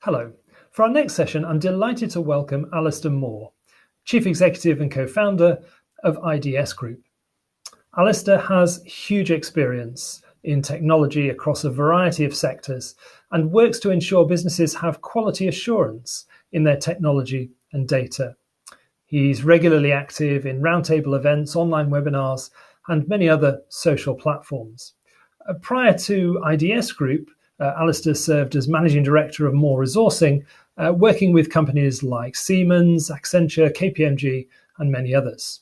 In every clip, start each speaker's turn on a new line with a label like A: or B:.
A: Hello. For our next session, I'm delighted to welcome Alasdair Moore, Chief Executive and Co-founder of IDS Group. Alasdair has huge experience in technology across a variety of sectors and works to ensure businesses have quality assurance in their technology and data. He's regularly active in roundtable events, online webinars, and many other social platforms. Prior to IDS Group, Alasdair served as Managing Director of Moore Resourcing, working with companies like Siemens, Accenture, KPMG, and many others.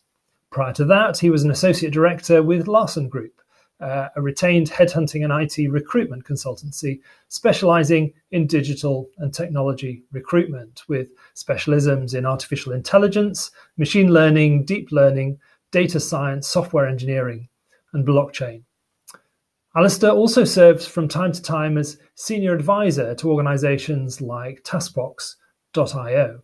A: Prior to that, he was an Associate Director with Larsen Group, a retained headhunting and IT recruitment consultancy specializing in digital and technology recruitment, with specialisms in artificial intelligence, machine learning, deep learning, data science, software engineering, and blockchain. Alasdair also serves from time to time as senior advisor to organizations like Taskbox.io.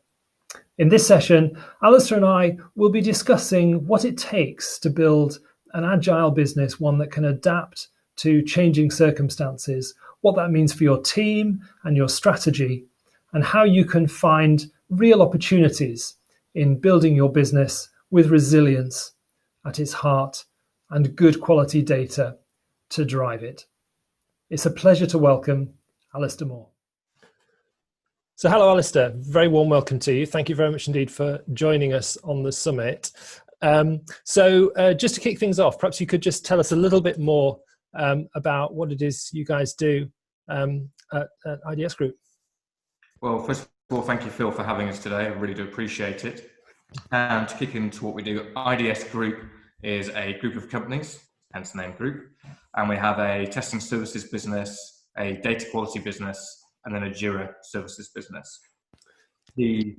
A: In this session, Alasdair and I will be discussing what it takes to build an agile business, one that can adapt to changing circumstances, what that means for your team and your strategy, and how you can find real opportunities in building your business with resilience at its heart and good quality data to drive it. It's a pleasure to welcome Alasdair Moore. So hello, Alasdair. Very warm welcome to you. Thank you very much indeed for joining us on the summit. Just to kick things off, perhaps you could just tell us a little bit more about what it is you guys do at IDS Group.
B: Well, first of all, thank you, Phil, for having us today. I really do appreciate it. And to kick into what we do, IDS Group is a group of companies, hence the name group. And we have a testing services business, a data quality business, and then a Jira services business. The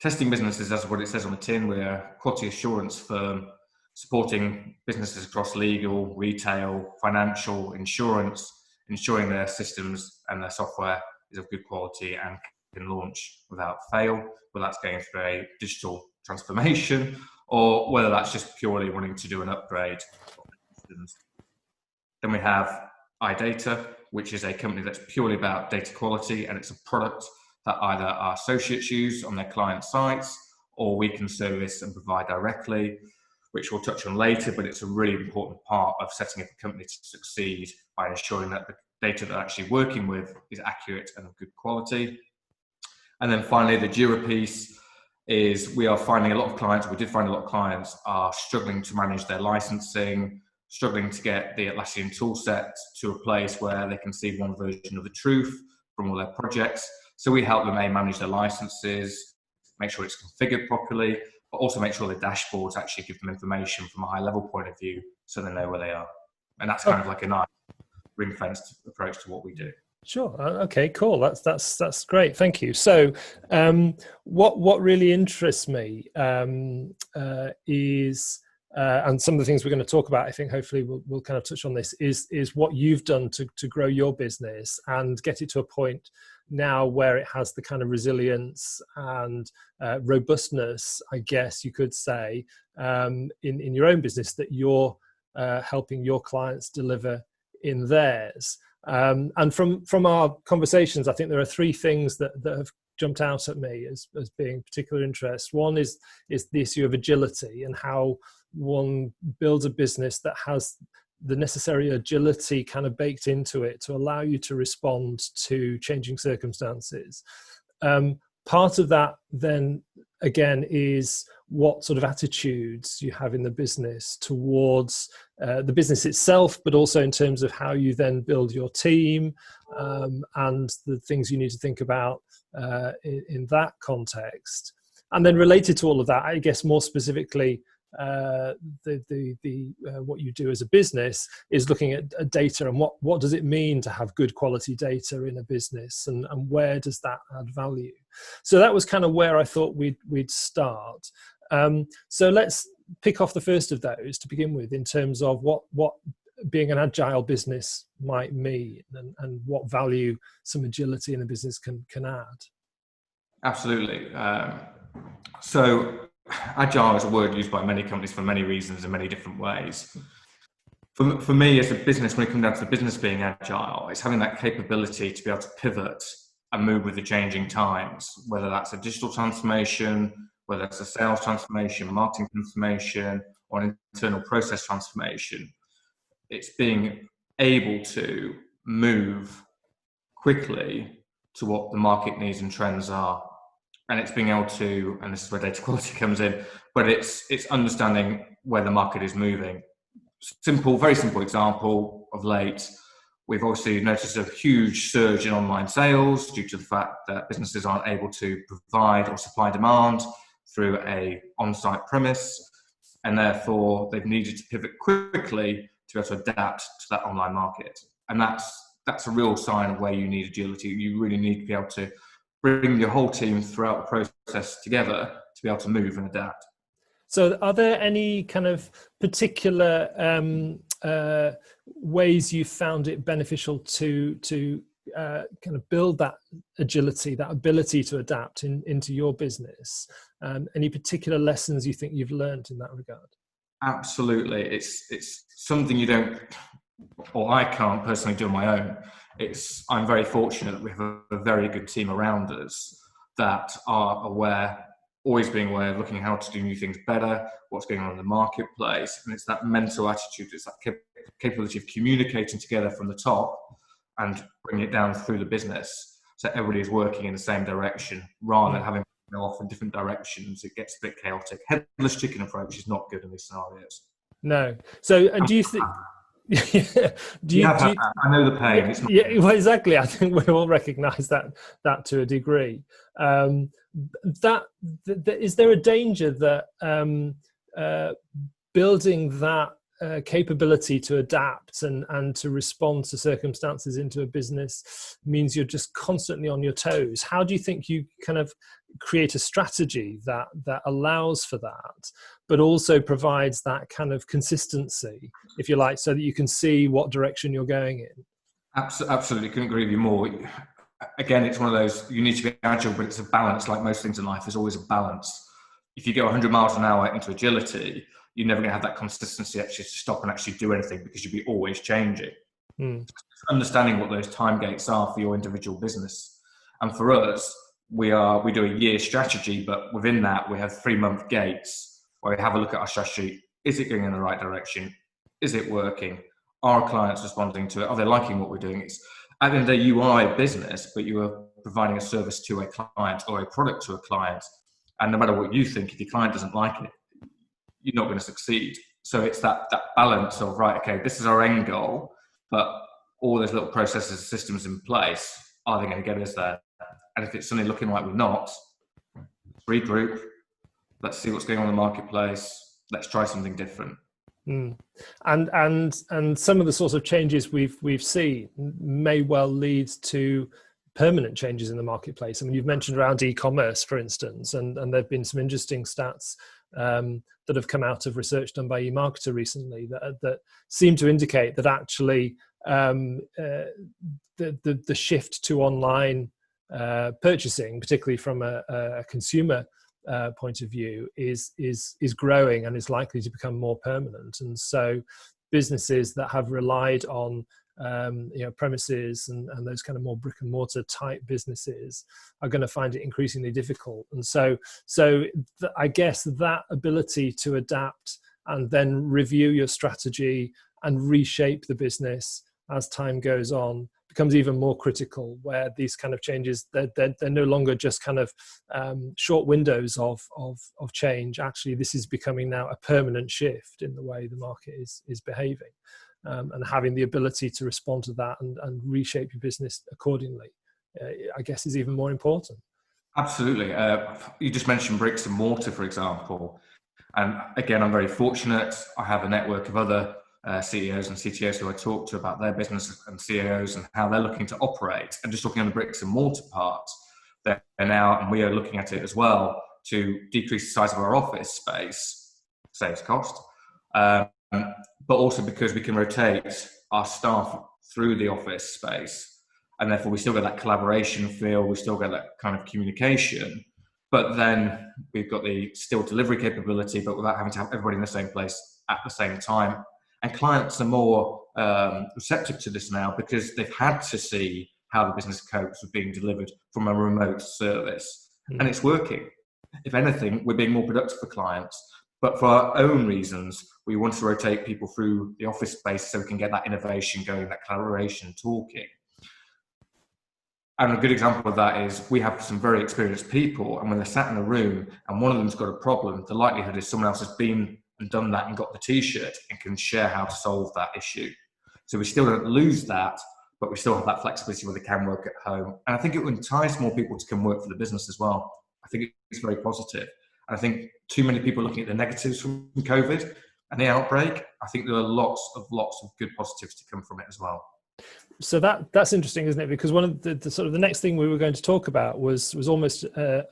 B: testing business is, as what it says on the tin, we're a quality assurance firm supporting businesses across legal, retail, financial, insurance, ensuring their systems and their software is of good quality and can launch without fail, whether that's going through a digital transformation or whether that's just purely wanting to do an upgrade. Then we have iData, which is a company that's purely about data quality, and it's a product that either our associates use on their client sites or we can service and provide directly, which we'll touch on later, but it's a really important part of setting up a company to succeed by ensuring that the data they're actually working with is accurate and of good quality. And then finally, the Jira piece is we did find a lot of clients are struggling to manage their licensing, struggling to get the Atlassian toolset to a place where they can see one version of the truth from all their projects. So we help them manage their licenses, make sure it's configured properly, but also make sure the dashboards actually give them information from a high level point of view so they know where they are. And that's kind of like a nice ring-fenced approach to what we do. Sure.
A: Okay, cool. That's great. Thank you. So what really interests me is and some of the things we're going to talk about, I think hopefully we'll kind of touch on this, is what you've done to grow your business and get it to a point now where it has the kind of resilience and robustness, I guess you could say, in your own business that you're helping your clients deliver in theirs. And from our conversations, I think there are three things that have jumped out at me as being particular interest. One is the issue of agility and how one builds a business that has the necessary agility kind of baked into it to allow you to respond to changing circumstances. Part of that then again is what sort of attitudes you have in the business towards the business itself, but also in terms of how you then build your team and the things you need to think about in that context. And then related to all of that, I guess more specifically, what you do as a business is looking at data and what does it mean to have good quality data in a business, and where does that add value. So that was kind of where I thought we'd start. So let's pick off the first of those to begin with in terms of what being an agile business might mean and what value some agility in a business can add.
B: Absolutely. So agile is a word used by many companies for many reasons in many different ways. For me as a business, when it comes down to the business being agile, it's having that capability to be able to pivot and move with the changing times, whether that's a digital transformation, whether it's a sales transformation, marketing transformation, or an internal process transformation. It's being able to move quickly to what the market needs and trends are. And it's being able to, and this is where data quality comes in, but it's understanding where the market is moving. Very simple example of late, we've obviously noticed a huge surge in online sales due to the fact that businesses aren't able to provide or supply demand through a on-site premise, and therefore they've needed to pivot quickly to be able to adapt to that online market. And that's a real sign of where you need agility. You really need to be able to bring your whole team throughout the process together to be able to move and adapt.
A: So are there any kind of particular ways you found it beneficial to kind of build that agility, that ability to adapt into your business? Any particular lessons you think you've learned in that regard?
B: Absolutely. It's something you don't, or I can't personally do on my own. I'm very fortunate that we have a very good team around us that are aware, always being aware of looking at how to do new things better, what's going on in the marketplace. And it's that mental attitude, it's that capability of communicating together from the top and bringing it down through the business. So everybody is working in the same direction rather than having to go off in different directions. It gets a bit chaotic. Headless chicken approach is not good in these scenarios.
A: No. So do you think...
B: I know the pain. It's not
A: well, exactly. I think we all recognise that to a degree. Is there a danger that building that capability to adapt and to respond to circumstances into a business means you're just constantly on your toes? How do you think you kind of create a strategy that allows for that, but also provides that kind of consistency, if you like, so that you can see what direction you're going in?
B: Absolutely, couldn't agree with you more. Again, it's one of those, you need to be agile, but it's a balance. Like most things in life, there's always a balance. If you go 100 miles an hour into agility, you're never going to have that consistency actually to stop and actually do anything because you'll be always changing. Understanding what those time gates are for your individual business. And for us, we do a year strategy, but within that, we have 3-month gates where we have a look at our strategy. Is it going in the right direction? Is it working? Are our clients responding to it? Are they liking what we're doing? It's at the end of the day, you are a business, but you are providing a service to a client or a product to a client. And no matter what you think, if your client doesn't like it, you're not going to succeed. So it's that balance of, right, okay, this is our end goal, but all those little processes and systems in place, are they going to get us there? And if it's suddenly looking like we're not, regroup, let's see what's going on in the marketplace, let's try something different.
A: And some of the sorts of changes we've seen may well lead to permanent changes in the marketplace. I mean, you've mentioned around e-commerce, for instance, and there have been some interesting stats that have come out of research done by eMarketer recently that seem to indicate that actually the shift to online purchasing, particularly from a consumer point of view, is growing and is likely to become more permanent. And so businesses that have relied on premises and those kind of more brick and mortar type businesses are going to find it increasingly difficult. And so I guess that ability to adapt and then review your strategy and reshape the business as time goes on becomes even more critical, where these kind of changes, they're no longer just kind of short windows of change. Actually, this is becoming now a permanent shift in the way the market is behaving. And having the ability to respond to that and reshape your business accordingly, I guess, is even more important.
B: Absolutely. You just mentioned bricks and mortar, for example. And again, I'm very fortunate. I have a network of other CEOs and CTOs who I talk to about their business, and CEOs and how they're looking to operate. And just looking on the bricks and mortar part, they're now, and we are looking at it as well, to decrease the size of our office space, saves cost. But also because we can rotate our staff through the office space, and therefore we still get that collaboration feel, we still get that kind of communication, but then we've got the still delivery capability, but without having to have everybody in the same place at the same time. And clients are more receptive to this now because they've had to see how the business copes with being delivered from a remote service. And
A: Mm.
B: it's working. If anything, we're being more productive for clients. But for our own reasons, we want to rotate people through the office space so we can get that innovation going, that collaboration, talking. And a good example of that is we have some very experienced people, and when they're sat in a room and one of them's got a problem, the likelihood is someone else has been and done that and got the t-shirt and can share how to solve that issue. So we still don't lose that, but we still have that flexibility where they can work at home. And I think it will entice more people to come work for the business as well. I think it's very positive. And I think too many people looking at the negatives from COVID and the outbreak. I think there are lots of good positives to come from it as well.
A: So that's interesting, isn't it? Because one of the sort of the next thing we were going to talk about was almost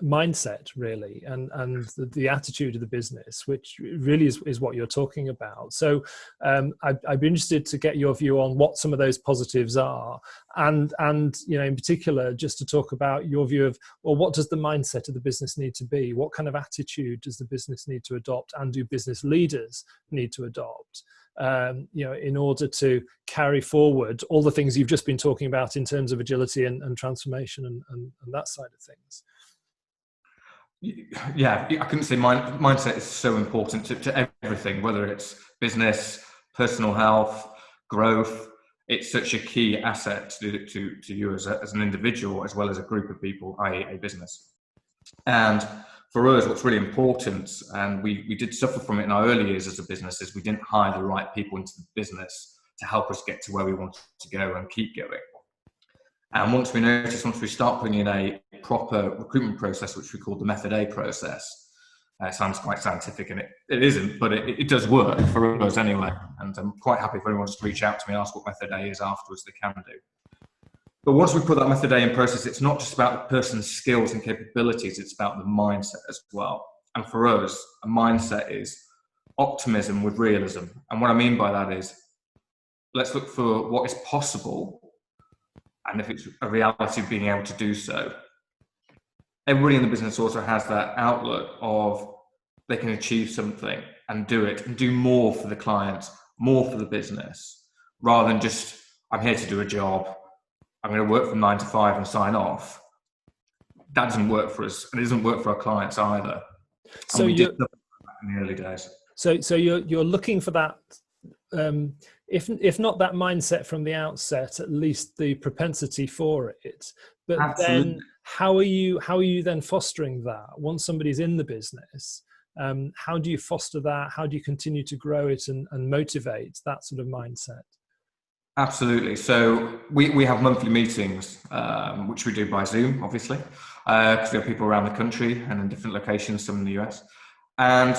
A: mindset, really, and the attitude of the business, which really is what you're talking about. So I'd be interested to get your view on what some of those positives are, and in particular, just to talk about your view of, well, what does the mindset of the business need to be? What kind of attitude does the business need to adopt, and do business leaders need to adopt? In order to carry forward all the things you've just been talking about in terms of agility and transformation and that side of things.
B: Yeah, I couldn't say mindset is so important to everything, whether it's business, personal health, growth. It's such a key asset to you as an individual, as well as a group of people, i.e. a business. And for us, what's really important, and we did suffer from it in our early years as a business, is we didn't hire the right people into the business to help us get to where we wanted to go and keep going. And once we start putting in a proper recruitment process, which we call the Method A process, it sounds quite scientific, and it isn't, but it does work for us anyway. And I'm quite happy if anyone wants to reach out to me and ask what Method A is afterwards, they can do. But once we put that Method A in process, it's not just about the person's skills and capabilities, it's about the mindset as well. And for us, a mindset is optimism with realism. And what I mean by that is, let's look for what is possible, and if it's a reality of being able to do so. Everybody in the business also has that outlook of they can achieve something and do it and do more for the client, more for the business, rather than just, I'm here to do a job, I'm going to work from 9 to 5 and sign off. That doesn't work for us, and it doesn't work for our clients either.
A: So
B: we did that in the early days.
A: So you're looking for that, if not that mindset from the outset, at least the propensity for it. But Absolutely. Then how are you then fostering that once somebody's in the business? How do you foster that? How do you continue to grow it and motivate that sort of mindset?
B: Absolutely. So we have monthly meetings, which we do by Zoom, obviously, because we have people around the country and in different locations, some in the US. And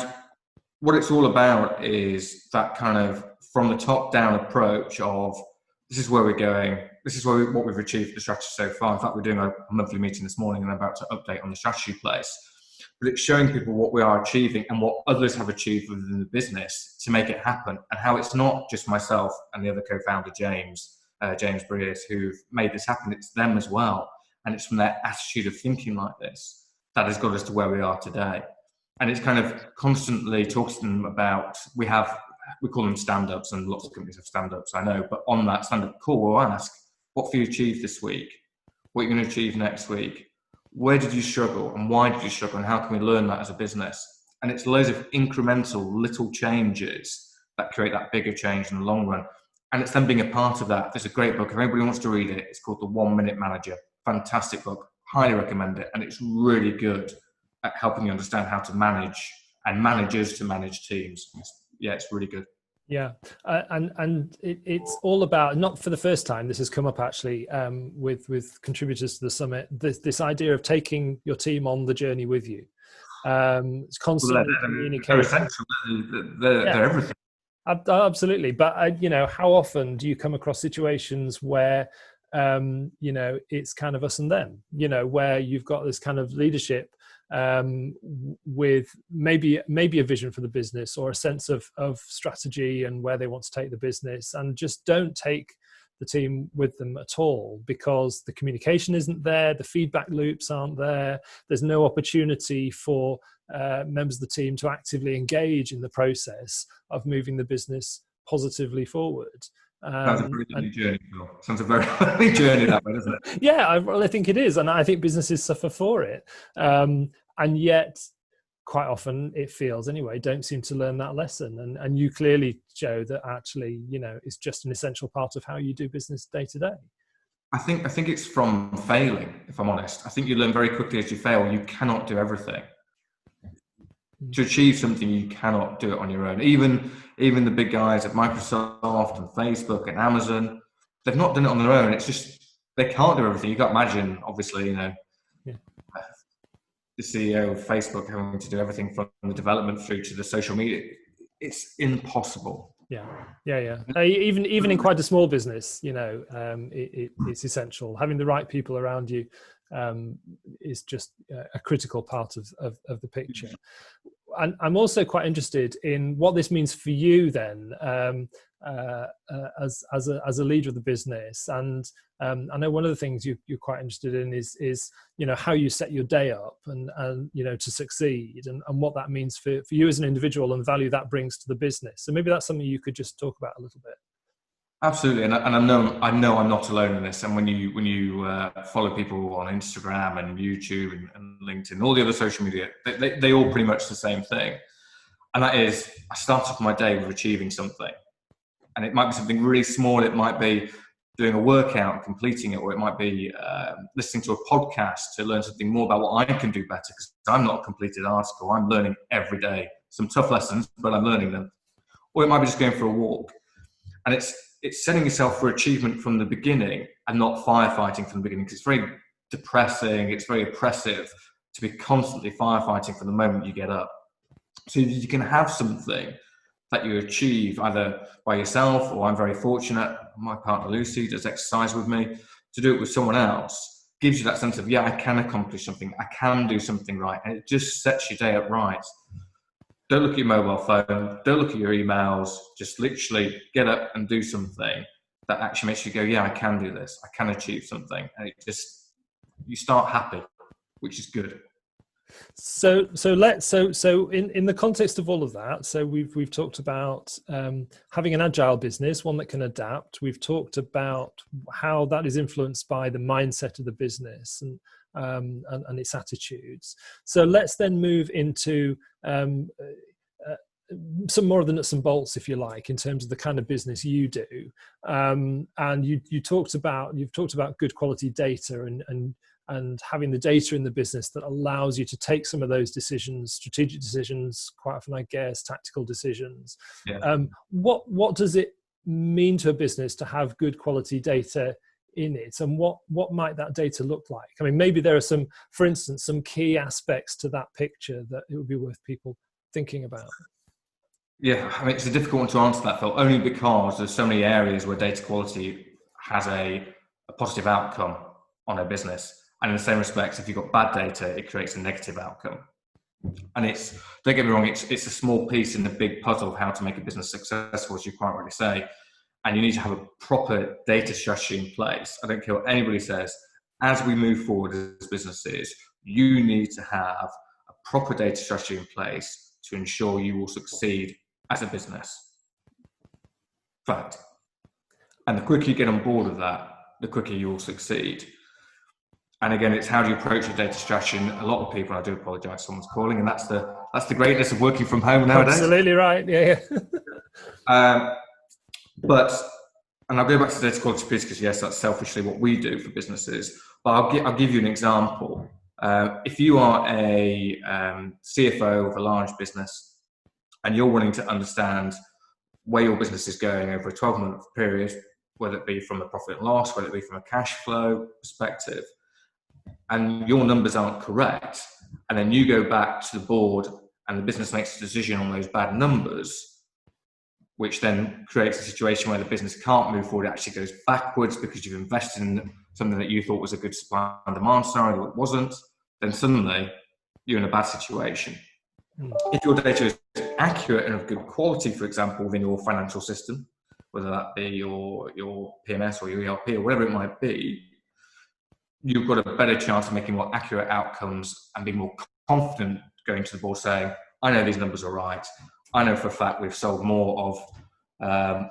B: what it's all about is that kind of from the top down approach of, this is where we're going, this is what we've achieved for the strategy so far. In fact, we're doing a monthly meeting this morning and I'm about to update on the strategy place. But it's showing people what we are achieving and what others have achieved within the business to make it happen, and how it's not just myself and the other co-founder, James Breers, who've made this happen. It's them as well. And it's from their attitude of thinking like this that has got us to where we are today. And it's kind of constantly talking to them about, we call them stand-ups, and lots of companies have stand-ups, I know, but on that stand-up call, we'll ask, what have you achieved this week? What are you going to achieve next week? Where did you struggle and why did you struggle, and how can we learn that as a business? And it's loads of incremental little changes that create that bigger change in the long run. And it's them being a part of that. There's a great book, if anybody wants to read it, it's called The 1 Minute Manager. Fantastic book, highly recommend it. And it's really good at helping you understand how to manage and managers to manage teams. It's really good.
A: Yeah, and it's all about, not for the first time, this has come up actually with contributors to the summit, this idea of taking your team on the journey with you. It's constantly communicating.
B: They're essential. They're everything.
A: Absolutely, but how often do you come across situations where it's kind of us and them, where you've got this kind of leadership with maybe a vision for the business or a sense of strategy and where they want to take the business, and just don't take the team with them at all because the communication isn't there, the feedback loops aren't there, there's no opportunity for members of the team to actively engage in the process of moving the business positively forward.
B: Sounds a very lovely journey, Phil. Sounds a very lovely journey that way, doesn't it?
A: Yeah, I think it is, and I think businesses suffer for it, and yet quite often it feels anyway don't seem to learn that lesson, and you clearly show that actually it's just an essential part of how you do business day to day.
B: I think it's from failing, if I'm honest. I think you learn very quickly as you fail. You cannot do everything. To achieve something, you cannot do it on your own. Even the big guys at Microsoft and Facebook and Amazon, they've not done it on their own. It's just they can't do everything. You can't imagine, obviously, the CEO of Facebook having to do everything from the development through to the social media. It's impossible.
A: Yeah. Even in quite a small business, it's essential. Having the right people around you is just a critical part of the picture. And I'm also quite interested in what this means for you then, as a leader of the business. And I know one of the things you're quite interested in is how you set your day up and to succeed, and what that means for you as an individual and the value that brings to the business. So maybe that's something you could just talk about a little bit.
B: Absolutely, and I know I'm not alone in this. And when you follow people on Instagram and YouTube and LinkedIn, all the other social media, they all pretty much the same thing. And that is, I start off my day with achieving something, and it might be something really small. It might be doing a workout and completing it, or it might be listening to a podcast to learn something more about what I can do better. Because I'm not a completed article; I'm learning every day. Some tough lessons, but I'm learning them. Or it might be just going for a walk, and it's setting yourself for achievement from the beginning and not firefighting from the beginning, because it's very depressing, it's very oppressive to be constantly firefighting from the moment you get up. So you can have something that you achieve either by yourself, or I'm very fortunate, my partner Lucy does exercise with me, to do it with someone else gives you that sense of, I can accomplish something, I can do something right, and it just sets your day up right. Don't look at your mobile phone. Don't look at your emails. Just literally get up and do something that actually makes you go, I can do this. I can achieve something. And you start happy, which is good.
A: So in the context of all of that, so we've talked about having an agile business, one that can adapt. We've talked about how that is influenced by the mindset of the business and its attitudes. So let's then move into some more of the nuts and bolts, if you like, in terms of the kind of business you do. And you've talked about good quality data and having the data in the business that allows you to take some of those decisions, strategic decisions, quite often, I guess, tactical decisions.
B: Yeah.
A: What does it mean to a business to have good quality data in it, and what might that data look like? I mean, maybe there are some, for instance, some key aspects to that picture that it would be worth people thinking about.
B: Yeah, I mean, it's a difficult one to answer that, Phil, only because there's so many areas where data quality has a positive outcome on a business. And in the same respects, if you've got bad data, it creates a negative outcome. And don't get me wrong, it's a small piece in the big puzzle of how to make a business successful, as you quite rightly say. And you need to have a proper data strategy in place. I don't care what anybody says. As we move forward as businesses, you need to have a proper data strategy in place to ensure you will succeed as a business. Fact. And the quicker you get on board with that, the quicker you will succeed. And again, it's how do you approach your data strategy? And a lot of people, I do apologise, someone's calling, and that's the greatness of working from home nowadays.
A: Absolutely right. Yeah.
B: And I'll go back to the data quality piece, because yes, that's selfishly what we do for businesses. But I'll give you an example. If you are a CFO of a large business and you're wanting to understand where your business is going over a 12-month period, whether it be from a profit and loss, whether it be from a cash flow perspective, and your numbers aren't correct, and then you go back to the board and the business makes a decision on those bad numbers, which then creates a situation where the business can't move forward, it actually goes backwards because you've invested in something that you thought was a good supply and demand scenario, it wasn't, then suddenly you're in a bad situation. If your data is accurate and of good quality, for example, within your financial system, whether that be your PMS or your ERP or whatever it might be, you've got a better chance of making more accurate outcomes and being more confident going to the board saying, I know these numbers are right. I know for a fact we've sold more of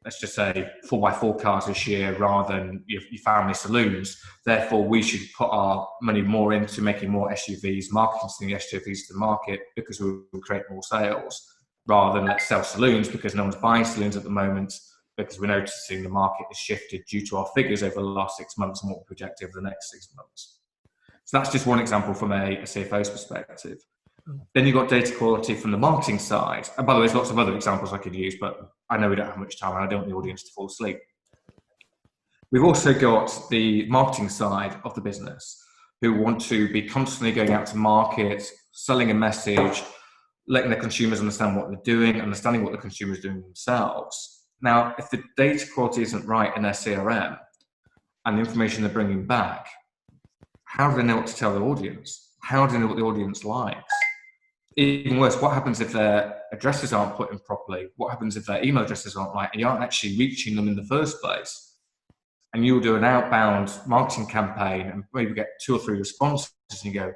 B: let's just say 4x4 cars this year rather than your family saloons. Therefore, we should put our money more into making more SUVs, marketing the SUVs to the market, because we will create more sales, rather than let's sell saloons because no one's buying saloons at the moment, because we're noticing the market has shifted due to our figures over the last 6 months and what we project over the next 6 months. So that's just one example from a CFO's perspective. Then you've got data quality from the marketing side. And by the way, there's lots of other examples I could use, but I know we don't have much time and I don't want the audience to fall asleep. We've also got the marketing side of the business, who want to be constantly going out to market, selling a message, letting the consumers understand what they're doing, understanding what the consumers are doing themselves. Now, if the data quality isn't right in their CRM and the information they're bringing back, how do they know what to tell the audience? How do they know what the audience likes? Even worse, what happens if their addresses aren't put in properly? What happens if their email addresses aren't right and you aren't actually reaching them in the first place? And you'll do an outbound marketing campaign and maybe get 2 or 3 responses and you go,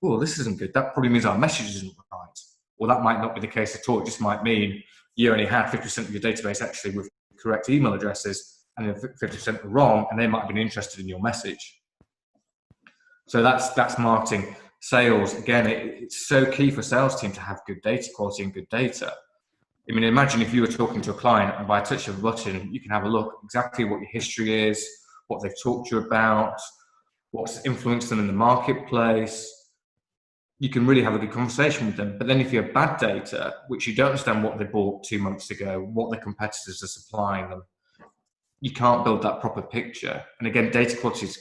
B: oh, this isn't good. That probably means our message isn't right. Or that might not be the case at all. It just might mean you only had 50% of your database actually with correct email addresses and 50% were wrong, and they might have been interested in your message. So that's marketing. Sales, again, it's so key for a sales team to have good data quality and good data. I mean, imagine if you were talking to a client and by a touch of a button, you can have a look exactly what your history is, what they've talked to you about, what's influenced them in the marketplace. You can really have a good conversation with them. But then if you have bad data, which you don't understand what they bought 2 months ago, what the competitors are supplying them, you can't build that proper picture. And again, data quality is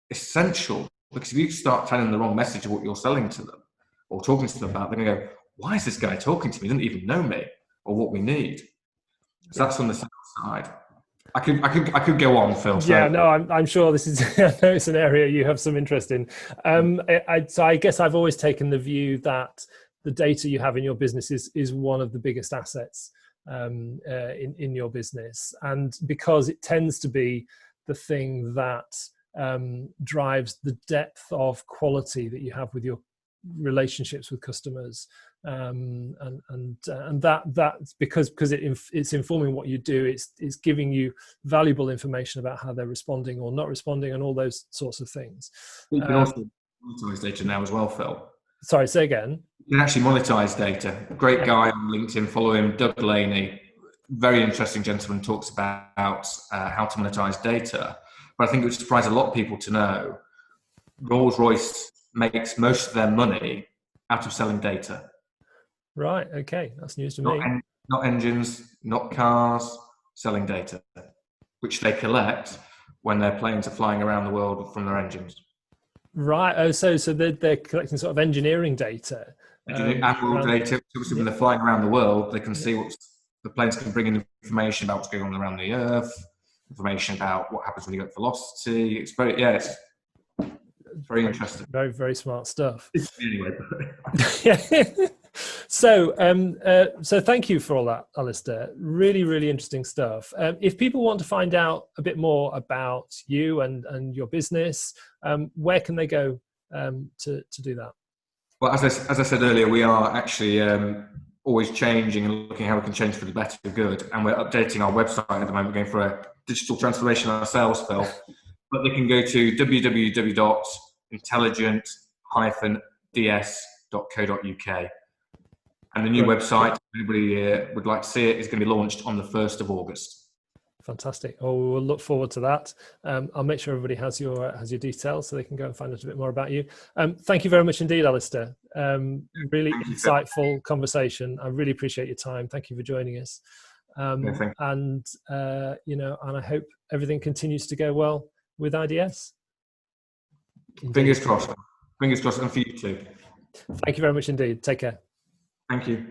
B: essential. Because if you start telling the wrong message of what you're selling to them or talking to them about, they're going to go, why is this guy talking to me? He doesn't even know me or what we need. So that's on the sales side. I could go on, Phil. So.
A: Yeah, no, I'm sure this is. I know it's an area you have some interest in. So I guess I've always taken the view that the data you have in your business is one of the biggest assets in your business, and because it tends to be the thing that drives the depth of quality that you have with your relationships with customers, and that's because it's informing what you do. It's giving you valuable information about how they're responding or not responding, and all those sorts of things.
B: You can also monetize data now as well, Phil.
A: Sorry, say again.
B: You can actually monetize data. Great guy on LinkedIn, follow him, Doug Laney. Very interesting gentleman, talks about how to monetize data. But I think it would surprise a lot of people to know Rolls-Royce makes most of their money out of selling data.
A: Right, okay, that's news to me.
B: Not engines, not cars, selling data, which they collect when their planes are flying around the world from their engines.
A: Right, oh, so they're collecting sort of engineering data.
B: Annual data, obviously when they're flying around the world, they can see what the planes can bring in information about what's going on around the Earth, information about what happens when you go at velocity. It's very interesting.
A: Very, very smart stuff.
B: Anyway.
A: So thank you for all that, Alasdair. Really, really interesting stuff. If people want to find out a bit more about you and your business, where can they go to do that?
B: Well, as I said earlier, we are actually always changing and looking how we can change for the better good. And we're updating our website at the moment, going for a digital transformation ourselves, Phil. But they can go to www.intelligent-ds.co.uk. And the new website, if anybody would like to see it, is going to be launched on the 1st of August.
A: Fantastic. Oh, we'll look forward to that. I'll make sure everybody has your details so they can go and find out a bit more about you. Thank you very much indeed, Alasdair. Really insightful conversation. I really appreciate your time. Thank you for joining us. And I hope everything continues to go well with IDS. Indeed.
B: Fingers crossed. Fingers crossed, and for you too.
A: Thank you very much indeed. Take care.
B: Thank you.